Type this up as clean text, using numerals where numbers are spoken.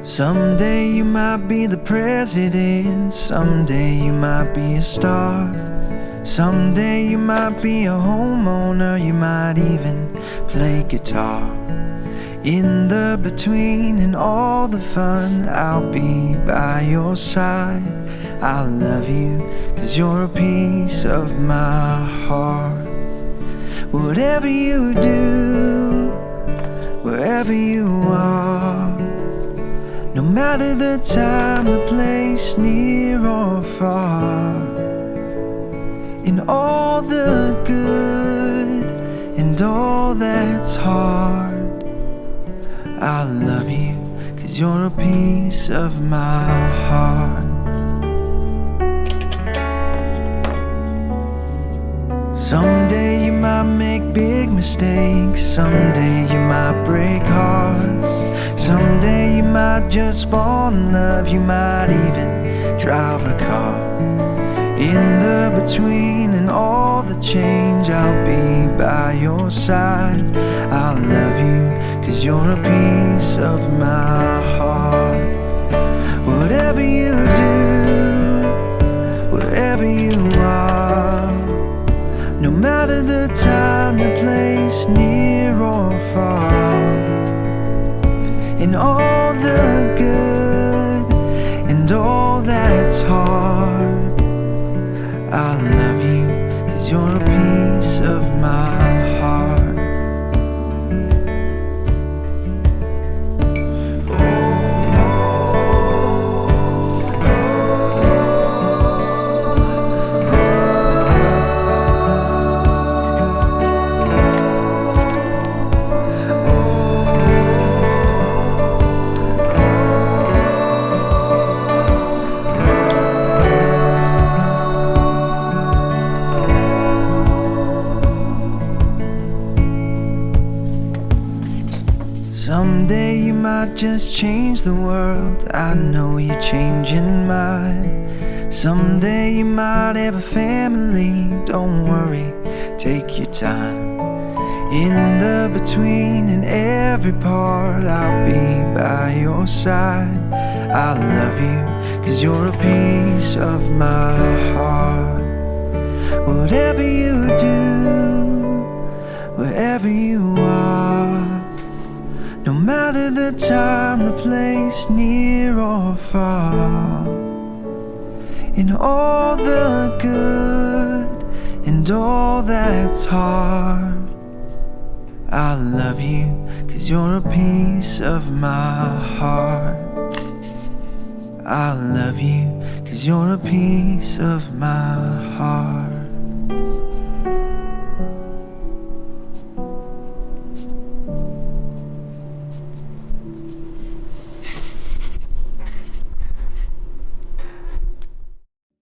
Someday you might be the president, someday you might be a star. Someday you might be a homeowner, you might even play guitar. In the between and all the fun, I'll be by your side. I love you, 'cause you're a piece of my heart. Whatever you do, wherever you are, no matter the time, the place, near or far, in all the good and all that's hard, I love you, 'cause you're a piece of my heart. Someday you might make big mistakes, someday you might break hearts, someday you might just fall in love, you might even drive a car. In the between and all the change, I'll be by your side. I love you, 'cause you're a piece of my heart. Whatever you do, wherever you are, no matter the time, the place, near or far, in all the good and all that's hard, I love you, 'cause you're a piece of my heart. Someday you might just change the world, I know you're changing mine. Someday you might have a family, don't worry, take your time. In the between and every part, I'll be by your side. I love you, 'cause you're a piece of my heart. Whatever you do, wherever you are, no matter the time, the place, near or far, in all the good and all that's hard, I love you, 'cause you're a piece of my heart. I love you, 'cause you're a piece of my heart.